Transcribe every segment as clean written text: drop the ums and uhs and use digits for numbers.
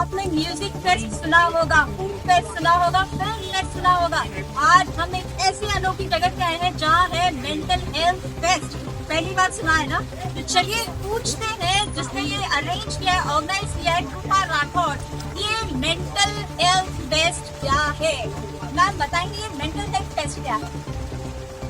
आपने music fest सुना होगा, फूड फेस्ट सुना होगा, फिल्म फेस्ट सुना होगा। आज हम एक ऐसी अनोखी जगह पे आए हैं जहाँ है मेंटल हेल्थ फेस्ट। पहली बार सुना है ना? तो चलिए पूछते हैं जिसने ये अरेंज किया है, ऑर्गेनाइज किया है, कृपा राठौर, ये मेंटल हेल्थ फेस्ट क्या है? मैम बताएंगे ये मेंटल हेल्थ फेस्ट क्या है?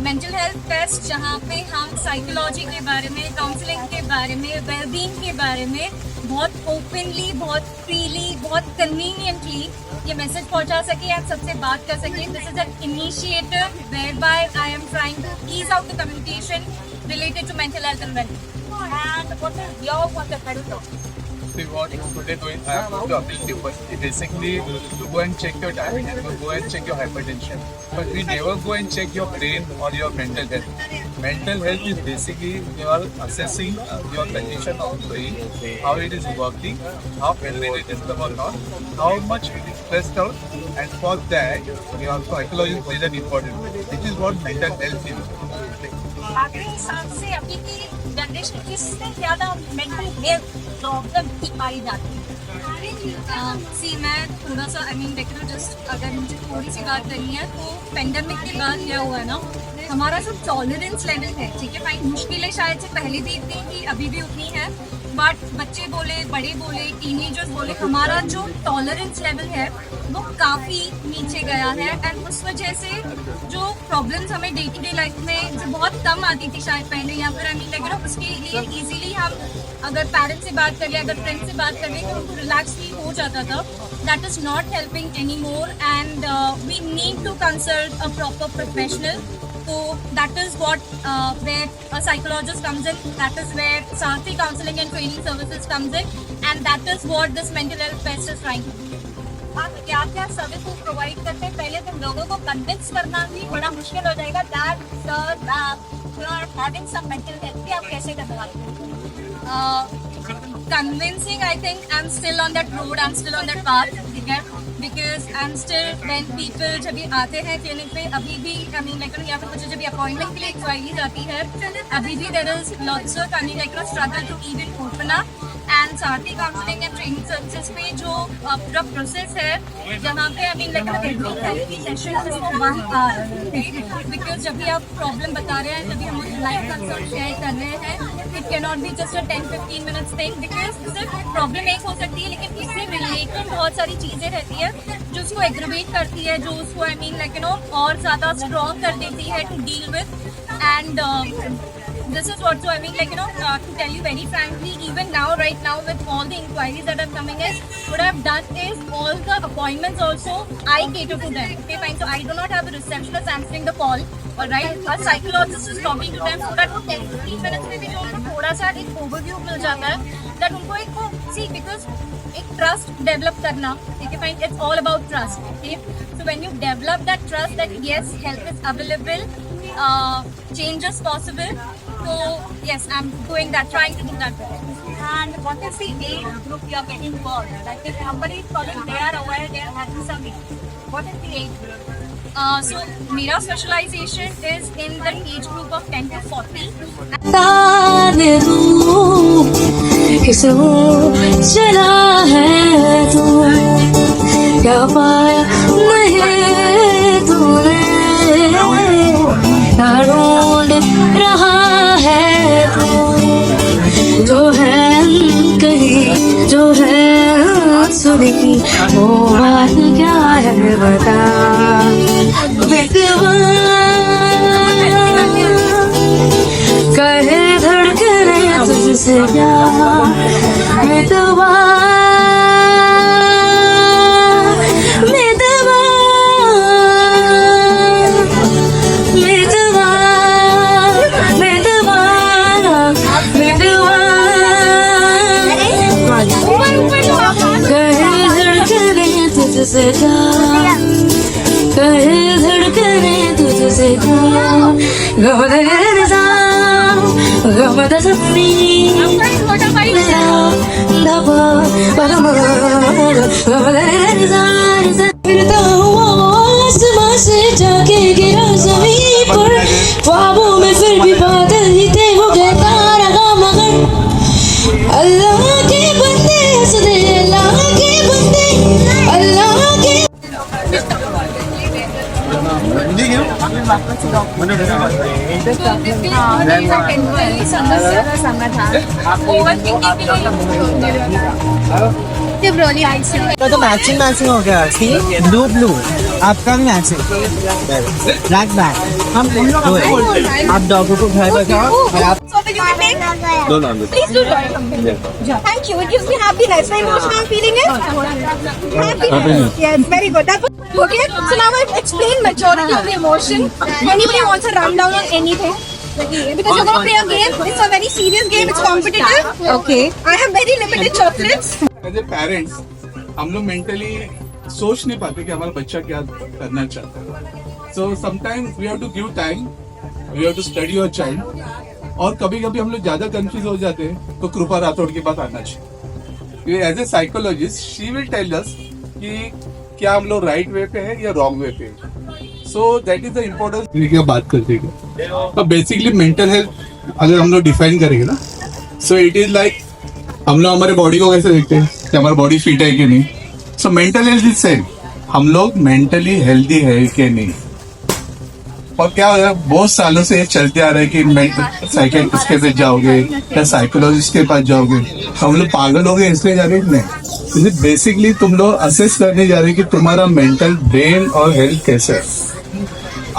मेंटल हेल्थ फेस्ट जहाँ पे हम साइकोलॉजी के बारे में, काउंसलिंग के बारे में, वेलबींग के बारे में बहुत ओपनली, बहुत फ्रीली, बहुत कन्वीनियंटली ये मैसेज पहुंचा सके, आप सबसे बात कर सकें। This is an initiative where by I am trying to ease out the communication related to mental health and well-being. And what is your point of view? See what today doing, I am going to appeal people. Basically, to go and check your diabetes, go and check your hypertension. But we never go and check your brain or your mental health. Mental health is basically you are assessing your condition of brain, how it is working, how healthy it is or not, how much it is stressed out, and for that, your psychology plays an important role. This is what mental health is. आपके हिसाब से अभी की generation किससे ज्यादा mental health problem की पाई जाती है? सी मैं थोड़ा सा जस्ट अगर मुझे थोड़ी सी बात करनी है तो पेंडेमिक के बाद क्या हुआ है ना, हमारा जो टॉलरेंस लेवल है, ठीक है फाइन, मुश्किलें शायद से पहले भी इतनी थी, अभी भी उतनी है, बट बच्चे बोले, बड़े बोले, टीनेजर्स बोले, हमारा जो टॉलरेंस लेवल है वो काफ़ी नीचे गया है। एंड उस वजह से जो प्रॉब्लम्स हमें डे टू डे लाइफ में जो बहुत कम आती थी शायद पहले, या फिर उसके लिए इजीली हम अगर पेरेंट्स से बात करें, अगर फ्रेंड्स से बात करें तो उनको रिलैक्स फील हो जाता था। That is not helping any more and we need to consult a proper professional. So that is what where a psychologist comes in. That is where Sathi counseling and training services comes in, and that is what this mental health fest is trying to do. आप क्या क्या services provide करते हैं? पहले तो लोगों को convince करना भी बड़ा मुश्किल हो जाएगा that you are having some mental health, आप कैसे करवाते हैं? Convincing, I think I'm still on that road, I'm still on that path, ठीक है, because I'm still when people जब ये आते हैं क्लिनिक पे, अभी भी या फिर मुझे जब अपॉइंटमेंट के लिए इंक्वायरी आती है, अभी भी there is lots of struggle to even open up. And साथ ही काउंसलिंग एंड ट्रेनिंग सर्विसेज पे जो पूरा प्रोसेस है, जहाँ पे सेशन बिकॉज जब भी आप प्रॉब्लम बता रहे हैं, जब भी हम लाइव कंसल्ट शेयर कर रहे हैं, it can not be just a 10-15 minutes thing, because सिर्फ प्रॉब्लम एक हो सकती है, लेकिन इससे रिलेटेड बहुत सारी चीज़ें रहती है जो उसको एग्रीवेट करती है, जो उसको और ज़्यादा स्ट्रॉन्ग कर देती है to deal with. And this is what, so to tell you very frankly, even now, right now, with all the inquiries that are coming in, what I've done is all the appointments also I cater to them. Okay, fine. So I do not have a receptionist answering the call. Alright, a psychologist is talking to them so that 10-15 minutes में भी जो उनको थोड़ा सा एक overview मिल जाता है, that उनको एक see, because एक trust develop करना, okay, fine, it's all about trust. Okay, so when you develop that trust that yes, help is available, change is possible. So yes, I'm doing that, trying to do that. And what is the age group you are getting for? Like if somebody is calling, they are aware, they are having some age. What is the age group? So मेरा specialization is in the age group of 10 to 40. चला है तू, क्या पाया नहीं तूने, ढूंढ रहा है तू, जो है कहीं, जो है सुनी, वो बात क्या है बता. कहे धड़कने तुझसे प्यार, मितवा मितवा मितवा मितवा मितवा, कहे धड़कने तुझसे प्यार, कहे धड़कने तुझसे प्यार, गम फिरता हुआ आसमां से जाके गिरा जमीन पर, ख्वाबों में फिर भी बादल ही थे, हो गए तारा मगर. अल्लाह के बंदे हंस दे, अल्लाह के बंदे फिर वापस तो मैचिंग मैचिंग हो गया। सी ब्लू ब्लू आपका भी मैचिंग, ब्लैक ब्लैक। हम दो हैं। आप डॉगों को घर बचाओ और आप Please do join. Thank you. It gives me happiness. The emotional feeling is happiness. Yes, very good. That was okay. So now I've explained majority of the emotion. Anybody wants to run down on anything? Because you're going to play a game. It's a very serious game. It's competitive. Okay. I have very limited chocolates. As a parents हम लोग mentally सोच नहीं पाते कि हमारा बच्चा क्या करना चाहता है। So sometimes we have to give time, we have to study your child. और कभी कभी हम लोग ज्यादा कंफ्यूज हो जाते हैं तो कृपा राठौड़ के पास आना चाहिए। As a psychologist she will tell us कि क्या हम लोग राइट वे पे है या रॉन्ग वे पे है। So that is the importance की बात करते हैं। अब बेसिकली मेंटल हेल्थ अगर हम लोग डिफाइन करेंगे ना, सो इट इज लाइक हम लोग हमारे बॉडी को कैसे देखते हैं कि हमारी बॉडी फिट है कि नहीं। So mental health is same, हम लोग मेंटली हेल्दी है कि नहीं। और क्या हो रहा है, बहुत सालों से ये चलते आ रहा है कि साइकियाट्रिस्ट के पास जाओगे या साइकोलॉजिस्ट के पास जाओगे, हम लोग पागल हो गए इसलिए जा रहे हैं। नहीं, बेसिकली तुम लोग असेस करने जा रहे हैं कि तुम्हारा मेंटल ब्रेन और हेल्थ कैसे है।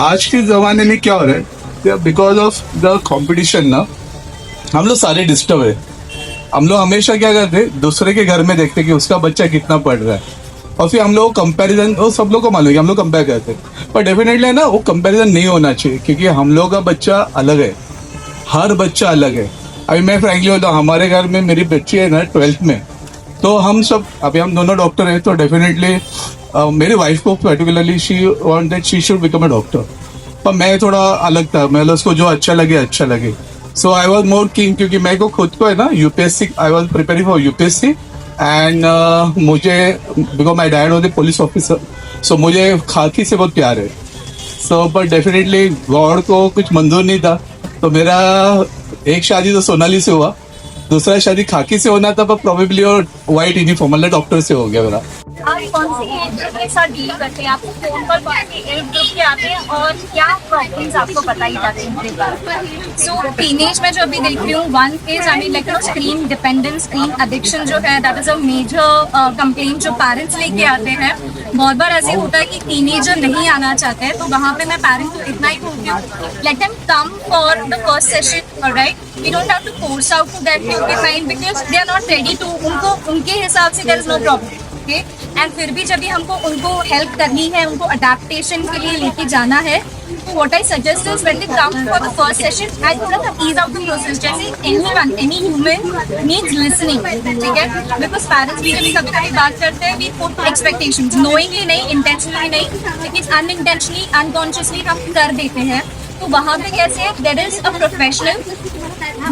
आज के जमाने में क्या हो रहा है, बिकॉज ऑफ द कॉम्पिटिशन ना हम लोग सारे डिस्टर्ब है। हम लोग हमेशा क्या करते हैं, दूसरे के घर में देखते कि उसका बच्चा कितना पढ़ रहा है, और फिर हम लोग कंपैरिजन, वो सब लोग को मालूम है कि हम लोग कंपेयर करते हैं। पर डेफिनेटली ना वो कंपैरिजन नहीं होना चाहिए, क्योंकि हम लोग का बच्चा अलग है, हर बच्चा अलग है। अभी मैं फ्रैंकली बोलता हूँ, हमारे घर में मेरी बच्ची है ना 12th में, तो हम सब अभी हम दोनों डॉक्टर हैं, तो डेफिनेटली मेरी वाइफ को particularly she want that she should become a doctor. पर मैं थोड़ा अलग था, मैं उसको जो अच्छा लगे। सो आई वॉज मोर कीन, क्योंकि मेरे को खुद को है ना UPSC, I was preparing for UPSC and मुझे because my dad was a police officer, so मुझे खाकी से बहुत प्यार है। सो बट डेफिनेटली गॉड को कुछ मंजूर नहीं था, तो मेरा एक शादी तो सोनाली से हुआ, दूसरा शादी खाकी से होना था, पर प्रोबेबली और व्हाइट यूनिफॉर्म मतलब डॉक्टर से हो गया मेरा। आप कौन सी एज ग्रुप के साथ डील करते हैं? आपको फोन पर कौन सी एज ग्रुप के आते हैं और क्या प्रॉब्लम्स आपको बताई जाती हैं? सो टीनेज में जो अभी देख रही हूँ, one is I mean like screen dependence, screen addiction जो है that is a major complaint जो पेरेंट्स लेके आते हैं। बहुत बार ऐसे होता है कि टीनेजर नहीं आना चाहते हैं, तो वहाँ पे मैं पेरेंट को इतना ही बोलती हूँ, let them come for the first session, alright? We don't have to force out to that okay fine, because they are not ready to, उनको उनके हिसाब से there is no problem. Okay, and फिर भी जब भी हमको उनको हेल्प करनी है, उनको अडेप्टेशन के लिए लेके जाना है, तो what I suggest is when they come for the first session, I थोड़ा सा ईज आउट द प्रोसेस, जैसे एनी ह्यूमन नीड्स लिसनिंग, ठीक है? बिकॉज पेरेंट्स भी जब कभी कभी बात करते हैं, वी पुट एक्सपेक्टेशंस, नोइंगली नहीं, इंटेंशनली नहीं, लेकिन अनइंटेंशनली, अनकॉन्शियसली हम कर देते हैं। तो वहाँ पे कैसे there is a professional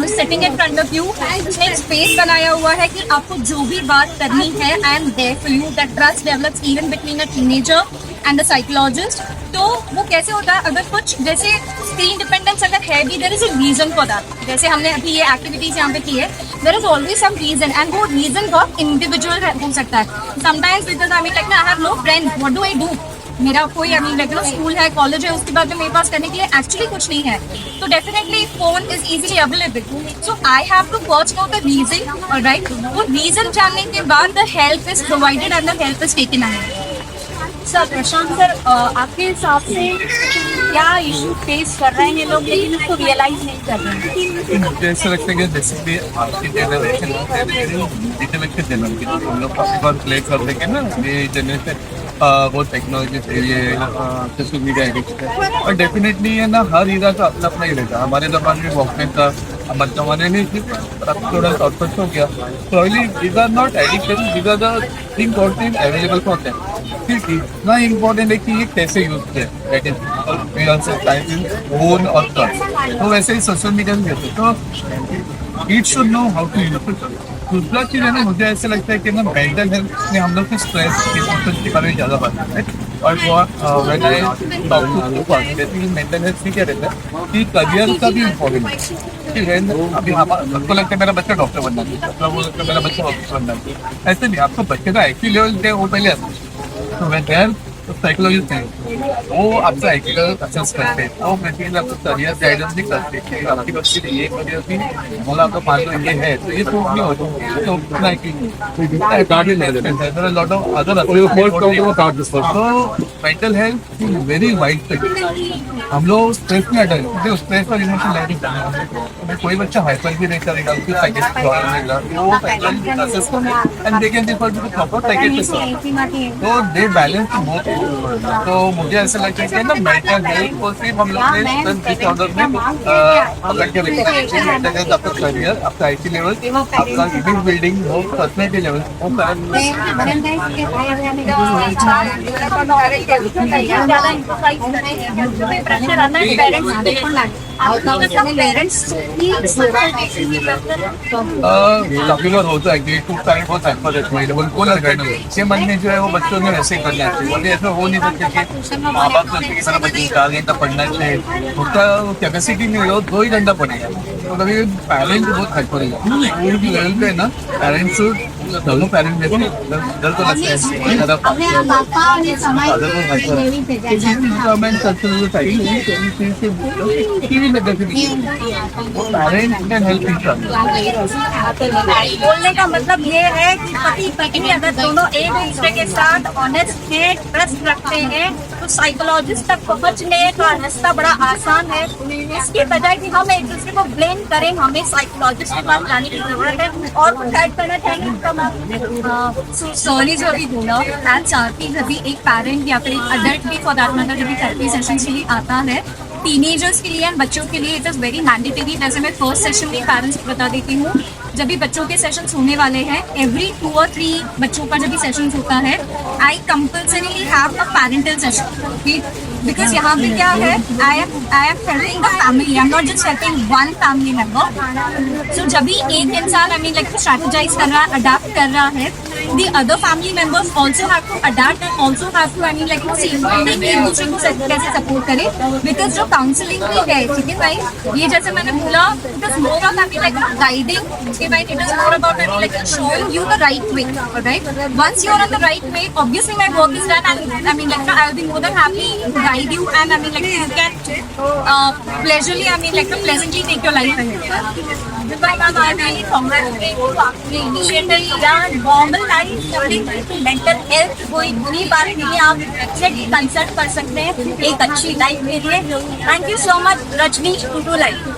sitting in front of you, उसने एक स्पेस बनाया हुआ है कि आपको जो भी बात करनी है, I am there for you. That trust develops even between a teenager and the psychologist. तो वो कैसे होता है, अगर कुछ जैसे स्क्रीन डिपेंडेंस अगर है भी, there is a reason for that. जैसे हमने अभी ये एक्टिविटीज यहाँ पे की है, there is always some reason, and वो रीजन बहुत इंडिविजुअल हो सकता है। Sometimes because I mean like I have no friends, what do I do, मेरा कोई आई मीन रेगुलर स्कूल है, कॉलेज है, उसके बाद में मेरे पास करने के लिए एक्चुअली कुछ नहीं है, तो definitely phone is easily available. So I have to first know the reason, alright? वो रीजन जानने के बाद the help is provided and the help is taken ahead. Sir Prashant sir, आपके हिसाब से क्या इशू फेस कर रहे हैं ये लोग, लेकिन उसको रियलाइज नहीं कर रहे हैं? मुझे ऐसा लगता है कि बेसिकली आपकी जनरेशन हम लोग काफी बार प्ले कर देंगे ना, ये जनरेशन बहुत टेक्नोलॉजी से, ये सोशल मीडिया एडिक्ट है, और डेफिनेटली है ना हर ईरा का अपना अपना ही रहता है। हमारे ज़माने में वॉकमैन था, हमारे ज़माने में थोड़ा शॉर्टकट हो गया, तो these are not addiction, these are the thing got thing available for them. फिर इतना इम्पोर्टेंट है कि ये कैसे यूज किया, दैट इज फोन और कर, तो वैसे ही सोशल मीडिया में रहते, तो it should know how to use it. दूसरा चीज़ है ना, मुझे ऐसा लगता है कि ना मेंटल हेल्थ में हम लोग की स्ट्रेस के बारे में ज़्यादा बात करते हैं, और वो when I talk to basically mental health में क्या रहता है कि करियर का भी इम्पोर्टेंट है। कि अभी आपको लगता है मेरा बच्चा डॉक्टर बनना चाहिए, आपको लगता है मेरा बच्चा ऑफिसर बनना चाहिए, ऐसे नहीं, आपको बच्चे का एक्टिव लेवल है वो पहले आता है। तो व्हेन देयर तो साइकोलॉजिस्ट हैं, वो आपका एथिकल असेस करते हैं, वो बेसिकली आपको करियर गाइडेंस भी करते हैं कि आपकी बच्ची ने ये करियर थी, मतलब आपका मान लो ये है, तो ये प्रूव नहीं होता, तो लाइक कार्ड ही ले लेते हैं, there are lot of other तो mental health very wide thing. हम लोग स्ट्रेस में अटैक देखो, स्ट्रेस और इमोशनल लाइटिंग करना, कोई बच्चा हाइपर भी नहीं करेगा, उसकी साइकियाट्रिस्ट प्रॉब्लम रहेगा, वो साइकोलॉजिस्ट असेस करते and they can refer to the proper psychiatrist, तो दे बैलेंस बोथ। तो मुझे ऐसा लगता है कि ना मेंटल हेल्थ को सिर्फ हम लोग ने इस ऑर्डर में पकड़ के रखना है। मेंटल हेल्थ आपका करियर, आपका आईटी लेवल, आपका इमेज बिल्डिंग हो, पर्सनैलिटी लेवल हो, प्रेशर आता है पेरेंट्स काफी बार होता है कि टू टाइम बहुत हाइपर रहते हैं, उनको लग रहा है इसके मन में जो है वो बच्चों ने वैसे ही करना चाहिए, ऐसा हो नहीं सकता कि माँ बाप सोचते कि सारा बच्चे का आगे तक पढ़ना चाहिए, उसका कैपेसिटी नहीं हो, 2 ही घंटा पढ़ेगा, तो कभी पेरेंट्स बहुत हाइपर है लेवल पे ना, पेरेंट्स दोनों पेरेंट्स डर तो लगता है ज़्यादा बोलने का मतलब ये है कि पति पत्नी अगर दोनों एक दूसरे के साथ ऑनेस्ट है, ट्रस्ट रखते हैं, तो साइकोलॉजिस्ट तक पहुंचने का रास्ता बड़ा आसान है। इसकी बजाय कि हम एक दूसरे को ब्लेम करें, हमें साइकोलॉजिस्ट के पास जाने की जरूरत है। और कुछ ऐड करना चाहेंगे? सॉरी जो अभी बोला, मैं चाहती जब भी एक पेरेंट या फिर एक अडल्ट भी फॉर दैट मैटर जब भी थेरेपी सेशन के लिए आता है, टीनेजर्स के लिए एंड बच्चों के लिए इट इज़ वेरी मैंडेटरी। जैसे मैं फर्स्ट सेशन में पेरेंट्स को बता देती हूँ, जब भी बच्चों के सेशंस होने वाले हैं, एवरी 2 और 3 बच्चों का जब भी सेशंस होता है, I compulsorily have a parental session, because यहाँ पे क्या है, I am helping the family, I am not just helping one family member. So जब भी एक इंसान आई मीन लाइक स्ट्रैटेजाइज कर रहा है, अडाप्ट कर रहा है, the other family members also have to adapt and also have to I mean like see एक दूसरे को कैसे सपोर्ट करें, बिकॉज जो काउंसलिंग भी है, ठीक है भाई, ये जैसे मैंने बोला, it is more of I mean like guiding, ठीक है भाई, it is more about I mean like showing you the right way, right? Once you are on the right way, obviously my work is done and I mean like I will be more than happy to guide you and I mean like you can pleasurely I mean like pleasantly take your life ahead. Goodbye ma'am, I really congratulate you आपने initiative या normalize mental health कोई बुरी बात नहीं है, आप actually consult कर सकते हैं एक अच्छी लाइफ के लिए। Thank you so much Rajni, to life.